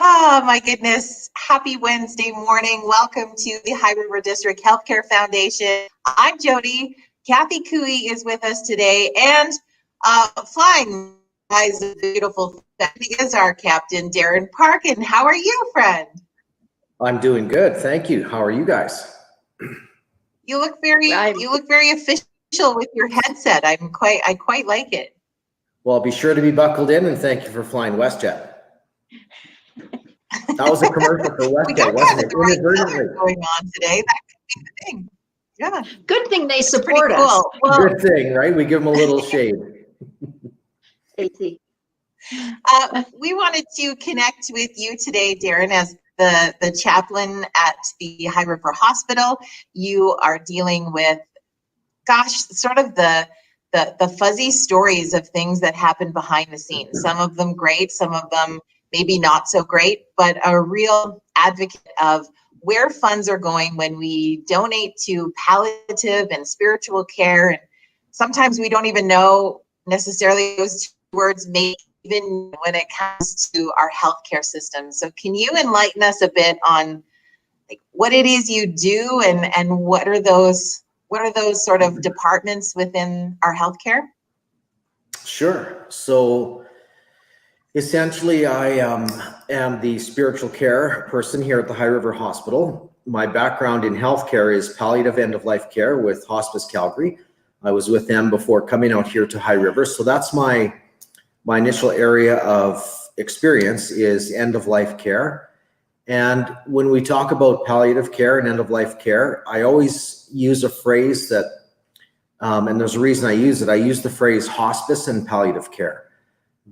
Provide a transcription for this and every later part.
Oh my goodness. Happy Wednesday morning. Welcome to the High River District Healthcare Foundation. I'm Jody. Kathy Cooey is with us today, and flying is a beautiful thing is our Captain Darrin Parkin. How are you, friend? I'm doing good, thank you. How are you guys? You look very official with your headset. I quite like it. Well, be sure to be buckled in, and thank you for flying WestJet. That was a commercial for WestJet, wasn't it? Inadvertently going on today. That could be the thing. Yeah. Good thing they support us. Cool. Well, good thing, right? We give them a little shade. We wanted to connect with you today, Darrin, as the chaplain at the High River Hospital. You are dealing with, sort of the fuzzy stories of things that happen behind the scenes. Some of them great, some of them maybe not so great, but a real advocate of where funds are going when we donate to palliative and spiritual care. And sometimes we don't even know necessarily those two words make even when it comes to our healthcare system. So can you enlighten us a bit on what it is you do and what are those sort of departments within our healthcare? Sure. So essentially, I am the spiritual care person here at the High River Hospital. My background in healthcare is palliative end-of-life care with Hospice Calgary. I was with them before coming out here to High River. So that's my initial area of experience is end-of-life care. And when we talk about palliative care and end-of-life care, I always use a phrase that, and there's a reason I use it. I use the phrase hospice and palliative care,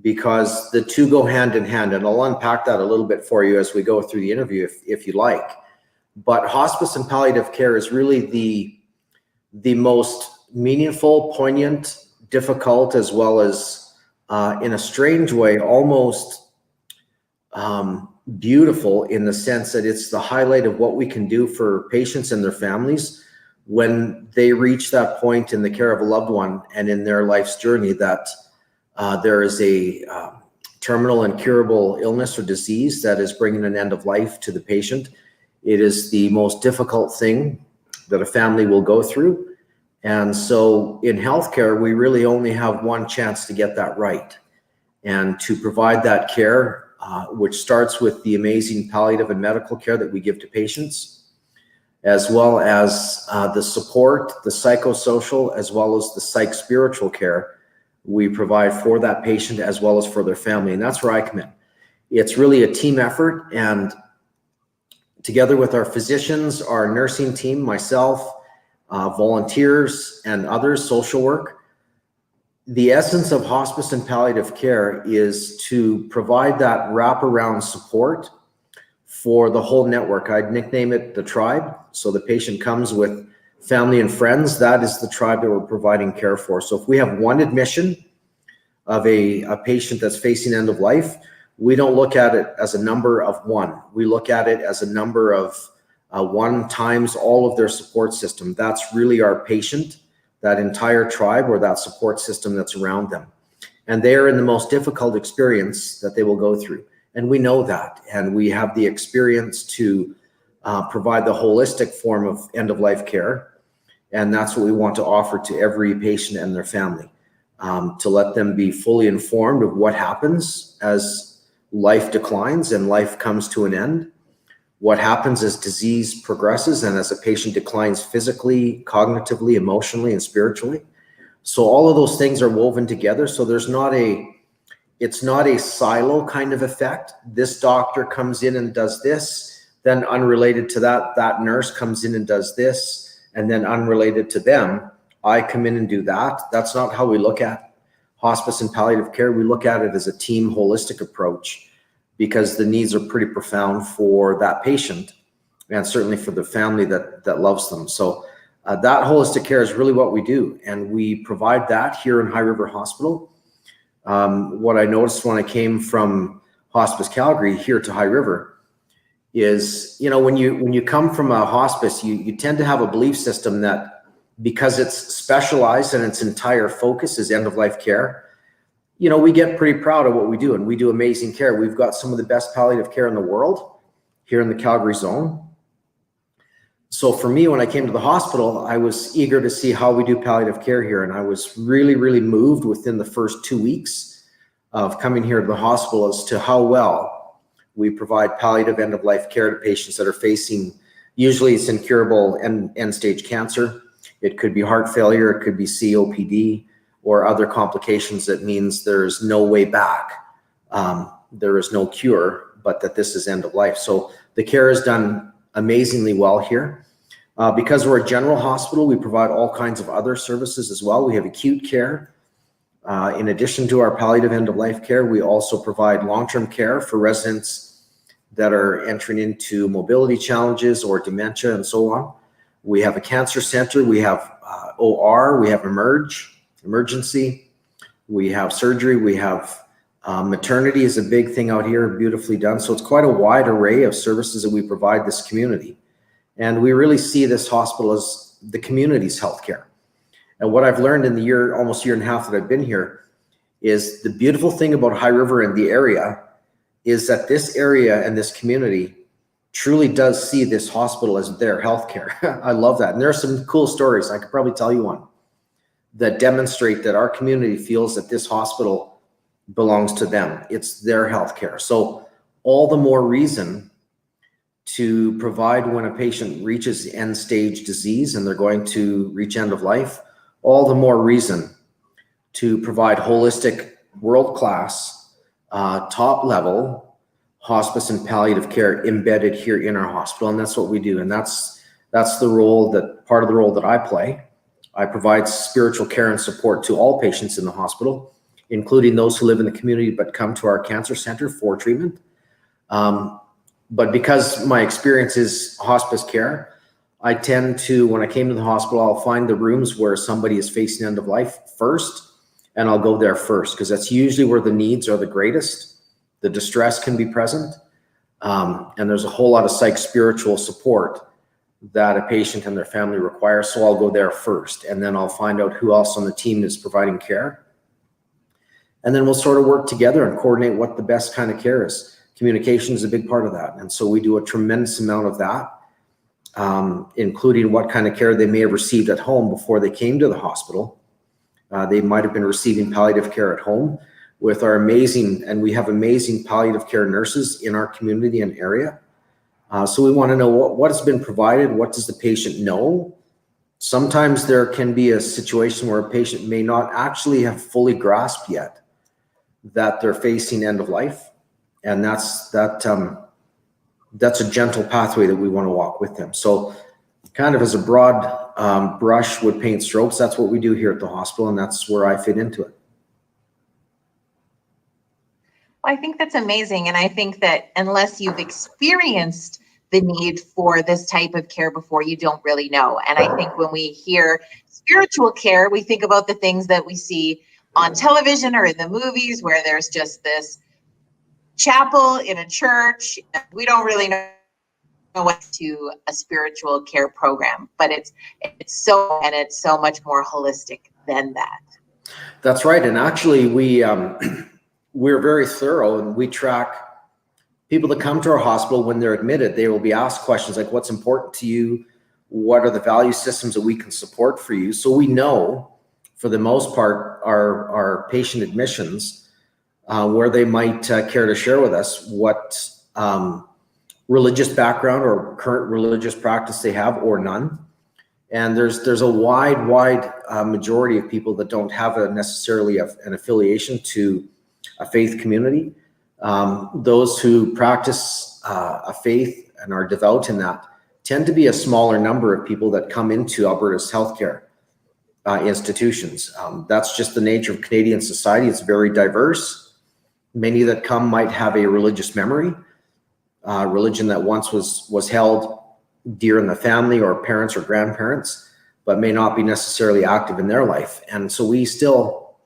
because the two go hand in hand, and I'll unpack that a little bit for you as we go through the interview if you like. But hospice and palliative care is really the most meaningful, poignant, difficult, as well as in a strange way, almost beautiful, in the sense that it's the highlight of what we can do for patients and their families when they reach that point in the care of a loved one and in their life's journey that there is a terminal and curable illness or disease that is bringing an end of life to the patient. It is the most difficult thing that a family will go through. And so in healthcare, we really only have one chance to get that right and to provide that care, which starts with the amazing palliative and medical care that we give to patients, as well as the support, the psychosocial, as well as the psych spiritual care we provide for that patient as well as for their family. And that's where I come in. It's really a team effort, and together with our physicians, our nursing team, myself, volunteers and others, social work, the essence of hospice and palliative care is to provide that wraparound support for the whole network. I'd nickname it the tribe. So the patient comes with family and friends. That is the tribe that we're providing care for. So if we have one admission of a patient that's facing end of life, we don't look at it as a number of one. We look at it as a number of one times all of their support system. That's really our patient, that entire tribe or that support system that's around them. And they're in the most difficult experience that they will go through. And we know that. And we have the experience to provide the holistic form of end-of-life care. And that's what we want to offer to every patient and their family, to let them be fully informed of what happens as life declines and life comes to an end, what happens as disease progresses and as a patient declines physically, cognitively, emotionally, and spiritually. So all of those things are woven together. So it's not a silo kind of effect. This doctor comes in and does this, then unrelated to that nurse comes in and does this, and then unrelated to them, I come in and do that. That's not how we look at hospice and palliative care. We look at it as a team holistic approach, because the needs are pretty profound for that patient and certainly for the family that loves them. So that holistic care is really what we do. And we provide that here in High River Hospital. What I noticed when I came from Hospice Calgary here to High River is, when you come from a hospice, you tend to have a belief system that because it's specialized and its entire focus is end-of-life care, we get pretty proud of what we do, and we do amazing care. We've got some of the best palliative care in the world here in the Calgary zone. So for me, when I came to the hospital, I was eager to see how we do palliative care here. And I was really, really moved within the first 2 weeks of coming here to the hospital as to how well we provide palliative end-of-life care to patients that are facing, usually it's incurable end-stage cancer. It could be heart failure, it could be COPD, or other complications that means there's no way back. There is no cure, but that this is end of life. So the care is done amazingly well here. Because we're a general hospital, we provide all kinds of other services as well. We have acute care. In addition to our palliative end-of-life care, we also provide long-term care for residents that are entering into mobility challenges or dementia and so on. We have a cancer center, we have OR, we have emergency, we have surgery, we have maternity is a big thing out here, beautifully done. So it's quite a wide array of services that we provide this community. And we really see this hospital as the community's healthcare. And what I've learned in the almost year and a half that I've been here, is the beautiful thing about High River and the area is that this area and this community truly does see this hospital as their healthcare. I love that. And there are some cool stories. I could probably tell you one that demonstrate that our community feels that this hospital belongs to them. It's their healthcare. So all the more reason to provide when a patient reaches end stage disease and they're going to reach end of life, all the more reason to provide holistic, world-class, top-level hospice and palliative care embedded here in our hospital. And that's what we do. And that's the role part of the role that I play. I provide spiritual care and support to all patients in the hospital, including those who live in the community but come to our cancer center for treatment. But because my experience is hospice care, I tend to, when I came to the hospital, I'll find the rooms where somebody is facing end of life first, and I'll go there first, because that's usually where the needs are the greatest. The distress can be present, and there's a whole lot of spiritual support that a patient and their family require. So I'll go there first, and then I'll find out who else on the team is providing care. And then we'll sort of work together and coordinate what the best kind of care is. Communication is a big part of that. And so we do a tremendous amount of that, including what kind of care they may have received at home before they came to the hospital. They might have been receiving palliative care at home with our and we have amazing palliative care nurses in our community and area. So we want to know what has been provided, what does the patient know? Sometimes there can be a situation where a patient may not actually have fully grasped yet that they're facing end of life. And that's a gentle pathway that we want to walk with them. So kind of as a broad brush would paint strokes, that's what we do here at the hospital, and that's where I fit into it. Well, I think that's amazing. And I think that unless you've experienced the need for this type of care before, you don't really know. And I think when we hear spiritual care, we think about the things that we see on television or in the movies where there's just this chapel in a church. We don't really know what to a spiritual care program, but it's so much more holistic than that. That's right. And actually we're very thorough, and we track people that come to our hospital. When they're admitted, they will be asked questions like, what's important to you? What are the value systems that we can support for you? So we know, for the most part, our patient admissions, where they might care to share with us what religious background or current religious practice they have, or none. And there's a wide majority of people that don't have necessarily an affiliation to a faith community. Those who practice a faith and are devout in that tend to be a smaller number of people that come into Alberta's healthcare institutions. That's just the nature of Canadian society. It's very diverse. Many that come might have a religious memory, religion that once was held dear in the family, or parents or grandparents, but may not be necessarily active in their life. And so we still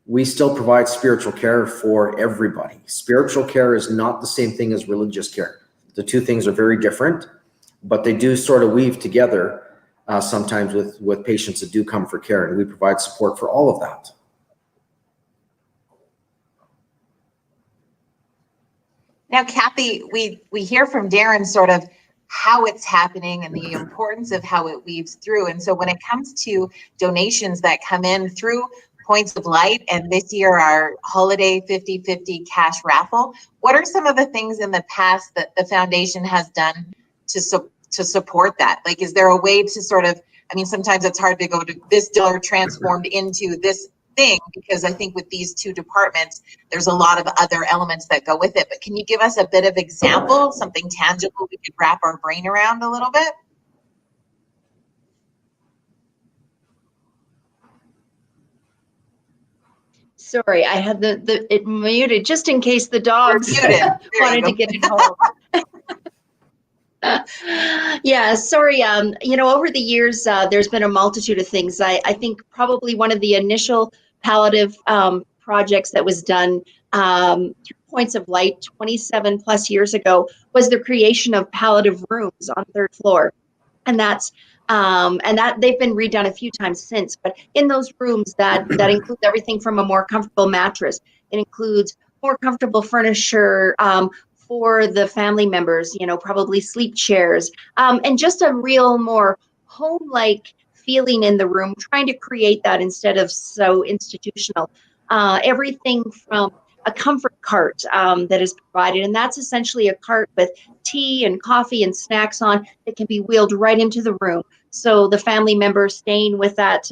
provide spiritual care for everybody. Spiritual care is not the same thing as religious care. The two things are very different, but they do sort of weave together sometimes with patients that do come for care, and we provide support for all of that. Now, Kathy, we hear from Darrin sort of how it's happening and the importance of how it weaves through. And so when it comes to donations that come in through Points of Light, and this year our holiday 50/50 cash raffle, what are some of the things in the past that the foundation has done to support that? Like, is there a way to sort of, I mean, sometimes it's hard to go to this dollar transformed into this thing, because I think with these two departments, there's a lot of other elements that go with it. But can you give us a bit of example, something tangible we could wrap our brain around a little bit? Sorry, I had it muted just in case the dogs wanted to get involved. Yeah, sorry. Over the years, there's been a multitude of things. I think probably one of the initial palliative projects that was done through Points of Light 27 plus years ago was the creation of palliative rooms on third floor. And that's they've been redone a few times since. But in those rooms, that includes everything from a more comfortable mattress. It includes more comfortable furniture for the family members, probably sleep chairs, and just a real more home-like feeling in the room, trying to create that instead of so institutional. Everything from a comfort cart that is provided, and that's essentially a cart with tea and coffee and snacks on that can be wheeled right into the room. So the family member staying with that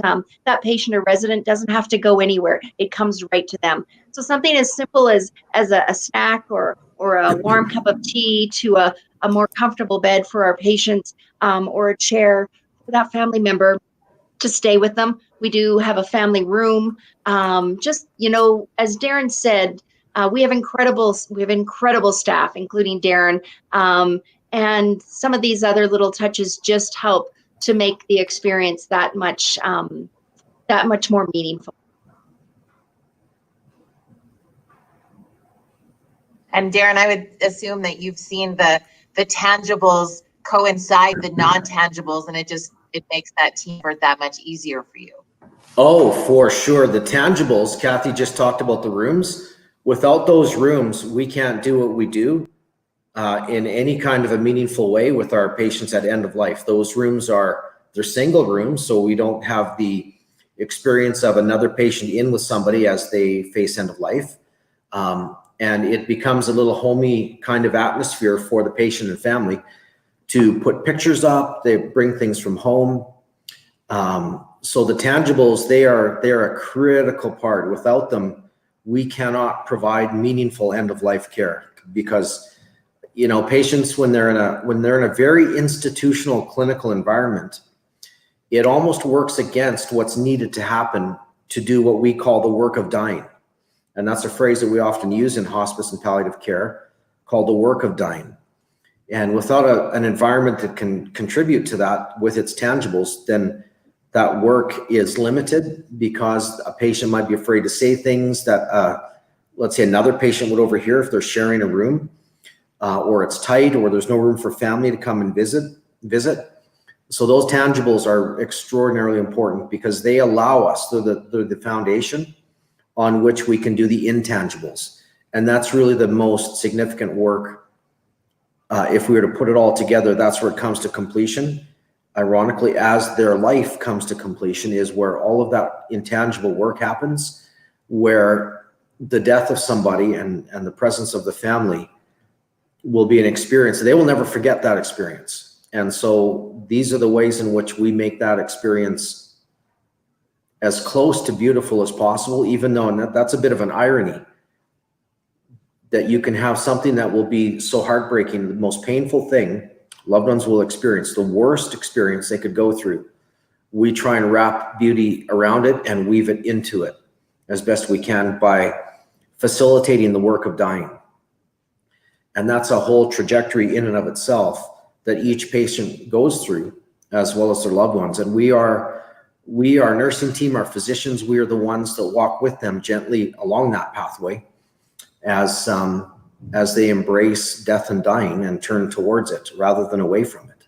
patient or resident doesn't have to go anywhere. It comes right to them. So something as simple as a snack or a warm cup of tea to a more comfortable bed for our patients, or a chair for that family member to stay with them. We do have a family room. As Darrin said, we have incredible staff, including Darrin, and some of these other little touches just help to make the experience that much more meaningful. And Darrin, I would assume that you've seen the tangibles coincide the non-tangibles, and it makes that team effort that much easier for you. Oh, for sure. The tangibles, Kathy just talked about the rooms. Without those rooms, we can't do what we do in any kind of a meaningful way with our patients at end of life. Those rooms they're single rooms, so we don't have the experience of another patient in with somebody as they face end of life. And it becomes a little homey kind of atmosphere for the patient and family to put pictures up. They bring things from home. So the tangibles, they're a critical part. Without them, we cannot provide meaningful end of life care, because patients, when they're in a very institutional clinical environment, it almost works against what's needed to happen to do what we call the work of dying. And that's a phrase that we often use in hospice and palliative care, called the work of dying. And without an environment that can contribute to that with its tangibles, then that work is limited, because a patient might be afraid to say things that, let's say, another patient would overhear if they're sharing a room, or it's tight, or there's no room for family to come and visit. So those tangibles are extraordinarily important, because they allow us, they're the foundation on which we can do the intangibles. And that's really the most significant work. If we were to put it all together, that's where it comes to completion. Ironically, as their life comes to completion is where all of that intangible work happens, where the death of somebody and the presence of the family will be an experience. They will never forget that experience. And so these are the ways in which we make that experience as close to beautiful as possible, even though, and that's a bit of an irony, that you can have something that will be so heartbreaking, the most painful thing loved ones will experience, the worst experience they could go through. We try and wrap beauty around it and weave it into it as best we can by facilitating the work of dying. And that's a whole trajectory in and of itself that each patient goes through, as well as their loved ones. And we, our nursing team, our physicians, we are the ones that walk with them gently along that pathway as they embrace death and dying and turn towards it rather than away from it.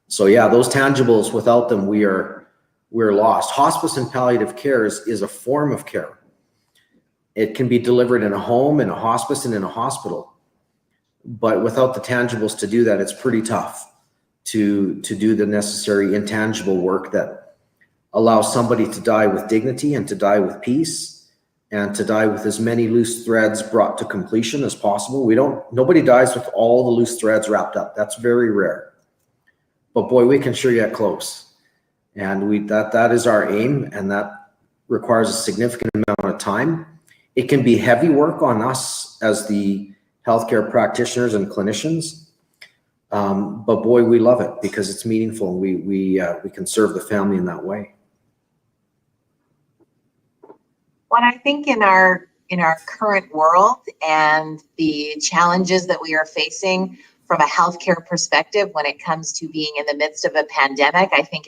So yeah, those tangibles, without them, we're lost. Hospice and palliative care is a form of care. It can be delivered in a home, in a hospice, and in a hospital. But without the tangibles to do that, it's pretty tough to do the necessary intangible work that allows somebody to die with dignity and to die with peace and to die with as many loose threads brought to completion as possible. Nobody dies with all the loose threads wrapped up. That's very rare. But boy, we can sure get close. And that is our aim, and that requires a significant amount of time. It can be heavy work on us as the healthcare practitioners and clinicians, but boy, we love it because it's meaningful. We can serve the family in that way. Well, I think in our current world and the challenges that we are facing from a healthcare perspective when it comes to being in the midst of a pandemic, I think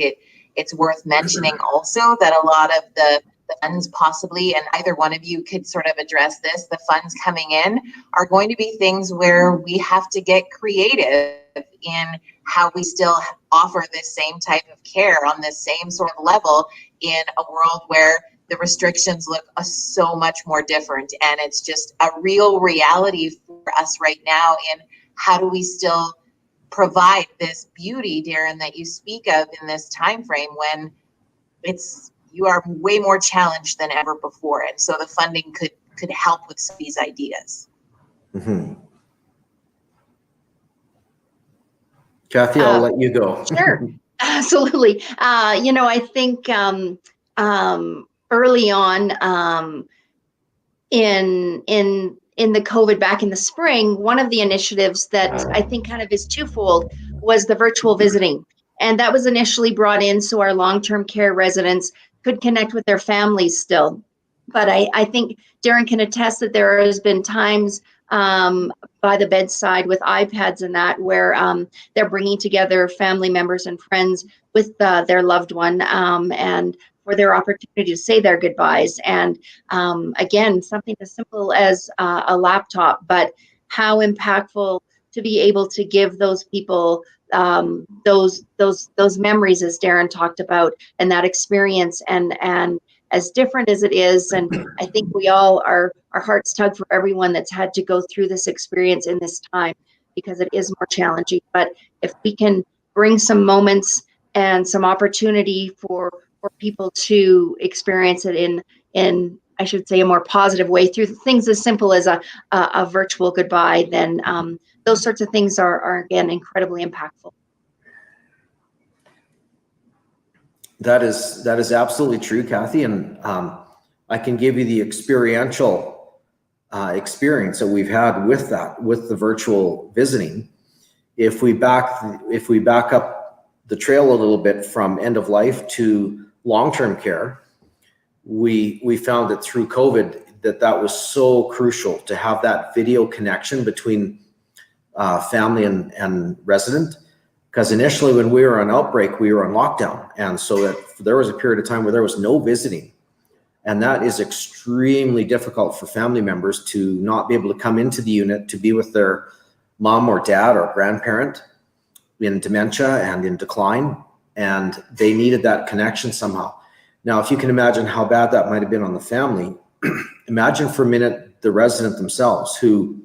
it's worth mentioning also that a lot of the funds possibly, and either one of you could sort of address this, the funds coming in are going to be things where we have to get creative in how we still offer this same type of care on this same sort of level in a world where the restrictions look so much more different. And it's just a real reality for us right now in how do we still provide this beauty, Darrin, that you speak of in this time frame when you are way more challenged than ever before. And so the funding could help with some of these ideas. Mm-hmm. Kathy, I'll let you go. Sure, absolutely. I think early on in the COVID back in the spring, one of the initiatives that I think kind of is twofold was the virtual visiting. And that was initially brought in so our long-term care residents could connect with their families still. But I think Darrin can attest that there has been times by the bedside with iPads and that where they're bringing together family members and friends with their loved one and for their opportunity to say their goodbyes. And again, something as simple as a laptop, but how impactful to be able to give those people those memories, as Darrin talked about, and that experience, and as different as it is. And I think we all our hearts tug for everyone that's had to go through this experience in this time, because it is more challenging. But if we can bring some moments and some opportunity for people to experience it in I should say a more positive way through things as simple as a virtual goodbye, then those sorts of things are again incredibly impactful. That is absolutely true, Kathy, and I can give you the experiential experience that we've had with the virtual visiting. If we back up the trail a little bit from end of life to long-term care, we found that through COVID that was so crucial to have that video connection between family and resident. Because initially when we were on outbreak, we were on lockdown. And so that there was a period of time where there was no visiting. And that is extremely difficult for family members to not be able to come into the unit to be with their mom or dad or grandparent in dementia and in decline. And they needed that connection somehow. Now, if you can imagine how bad that might have been on the family, imagine for a minute the resident themselves who,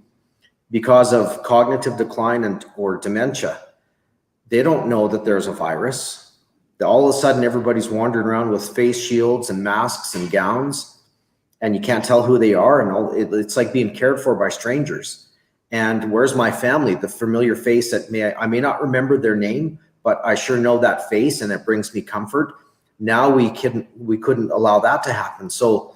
because of cognitive decline or dementia, they don't know that there's a virus. All of a sudden, everybody's wandering around with face shields and masks and gowns, and you can't tell who they are. And it's like being cared for by strangers. And where's my family? The familiar face that I may not remember their name, but I sure know that face, and it brings me comfort. Now we couldn't allow that to happen. So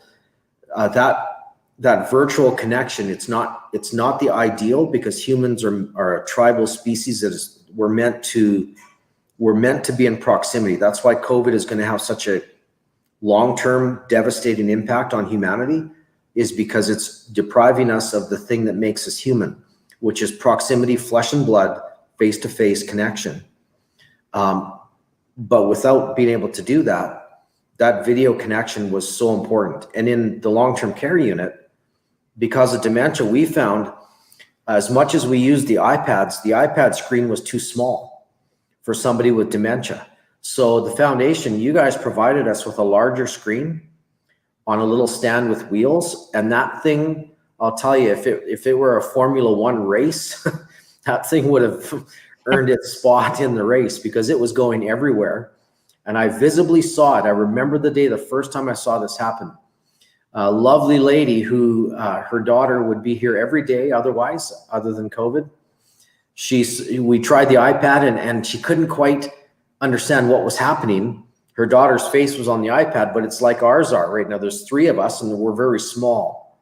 that virtual connection, it's not the ideal, because humans are a tribal species that we're meant to be in proximity. That's why COVID is going to have such a long-term devastating impact on humanity, is because it's depriving us of the thing that makes us human, which is proximity, flesh and blood, face-to-face connection. But without being able to do that video connection was so important. And in the long-term care unit, because of dementia, we found as much as we used the iPad screen was too small for somebody with dementia. So the foundation, you guys provided us with a larger screen on a little stand with wheels, and that thing I'll tell you, if it were a Formula One race, that thing would have earned its spot in the race because it was going everywhere. And I visibly saw it. I remember the day, the first time I saw this happen. A lovely lady who, her daughter would be here every day otherwise, other than COVID. We tried the iPad and she couldn't quite understand what was happening. Her daughter's face was on the iPad, but it's like ours are right now. There's 3 of us and we're very small.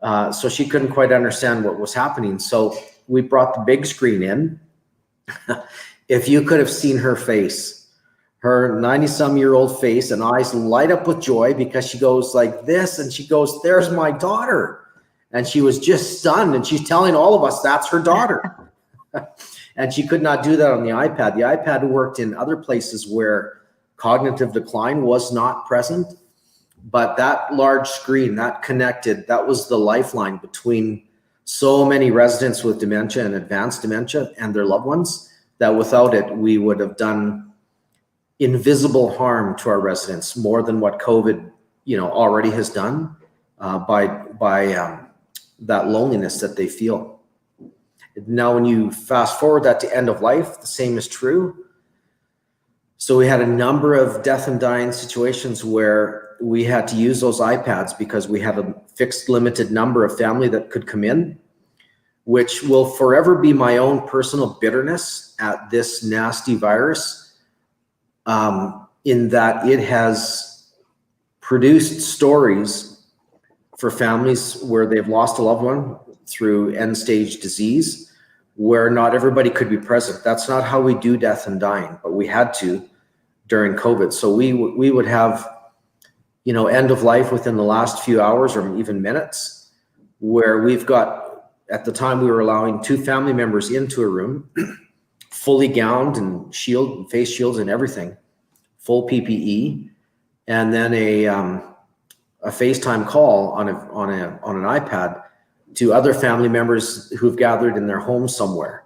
So she couldn't quite understand what was happening. So we brought the big screen in. If you could have seen her face, her 90-some-year-old face and eyes light up with joy because she goes like this and she goes, "There's my daughter." And she was just stunned and she's telling all of us that's her daughter. And she could not do that on the iPad. The iPad worked in other places where cognitive decline was not present, but that large screen, that was the lifeline between so many residents with dementia and advanced dementia and their loved ones, that without it, we would have done invisible harm to our residents, more than what COVID, already has done by that loneliness that they feel. Now, when you fast forward that to end of life, the same is true. So we had a number of death and dying situations where we had to use those iPads because we had a fixed limited number of family that could come in, which will forever be my own personal bitterness at this nasty virus, in that it has produced stories for families where they've lost a loved one through end-stage disease, where not everybody could be present. That's not how we do death and dying, but we had to during COVID. So we would have, end of life within the last few hours or even minutes, where we've got, at the time we were allowing 2 family members into a room, fully gowned and face shields and everything, full PPE, and then a FaceTime call on an iPad to other family members who've gathered in their home somewhere.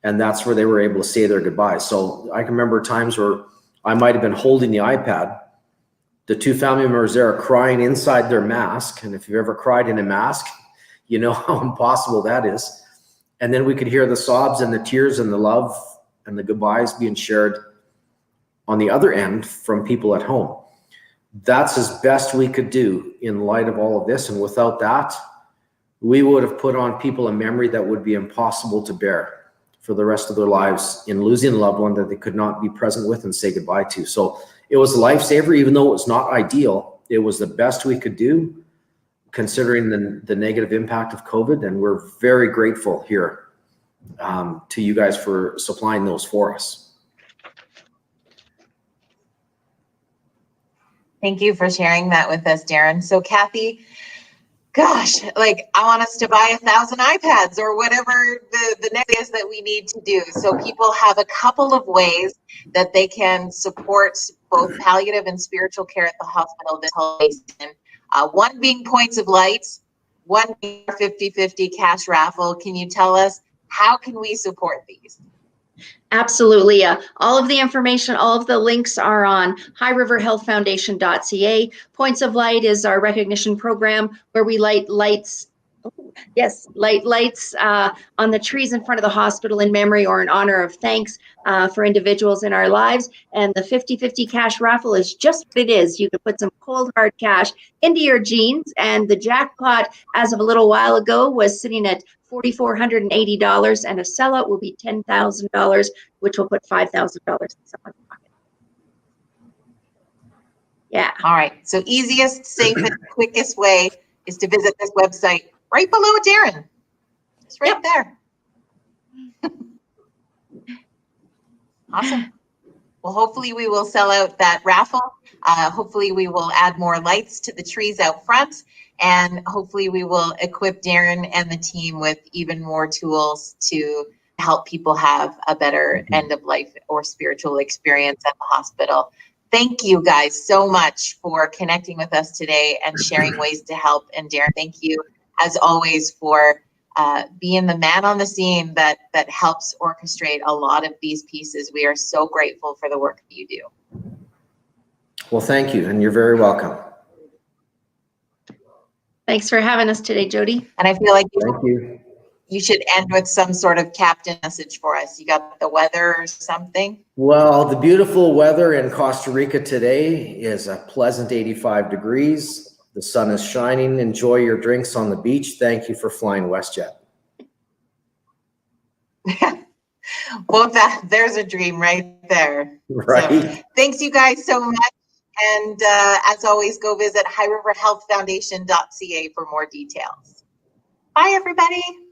And that's where they were able to say their goodbyes. So I can remember times where I might have been holding the iPad. The 2 family members there are crying inside their mask. And if you've ever cried in a mask, you know how impossible that is. And then we could hear the sobs and the tears and the love and the goodbyes being shared on the other end from people at home. That's as best we could do in light of all of this. And without that, we would have put on people a memory that would be impossible to bear for the rest of their lives in losing a loved one that they could not be present with and say goodbye to. So it was a lifesaver, even though it was not ideal. It was the best we could do considering the negative impact of COVID. And we're very grateful here to you guys for supplying those for us. Thank you for sharing that with us, Darrin. So Kathy, gosh, I want us to buy 1,000 iPads or whatever the next is that we need to do. So people have a couple of ways that they can support both palliative and spiritual care at the hospital this holiday season. One being Points of Light, one being 50/50 Cash Raffle. Can you tell us how can we support these? Absolutely. All of the information, all of the links are on highriverhealthfoundation.ca. Points of Light is our recognition program where we light lights on the trees in front of the hospital in memory or in honor of thanks for individuals in our lives. And the 50/50 Cash Raffle is just what it is. You can put some cold hard cash into your jeans, and the jackpot as of a little while ago was sitting at $4,480, and a sellout will be $10,000, which will put $5,000 in someone's pocket. Yeah. All right. So easiest, safest, quickest way is to visit this website right below Darrin. It's right there. Awesome. Well, hopefully we will sell out that raffle. Hopefully we will add more lights to the trees out front. And hopefully we will equip Darrin and the team with even more tools to help people have a better end of life or spiritual experience at the hospital. Thank you guys so much for connecting with us today and sharing ways to help. And Darrin, thank you as always for being the man on the scene that helps orchestrate a lot of these pieces. We are so grateful for the work that you do. Well, thank you, and you're very welcome. Thanks for having us today, Jody. And I feel like Thank you. you should end with some sort of captain message for us. You got the weather or something? Well, the beautiful weather in Costa Rica today is a pleasant 85 degrees. The sun is shining. Enjoy your drinks on the beach. Thank you for flying WestJet. Well, there's a dream right there. Right. So, thanks you guys so much. And as always, go visit highriverhealthfoundation.ca for more details. Bye, everybody.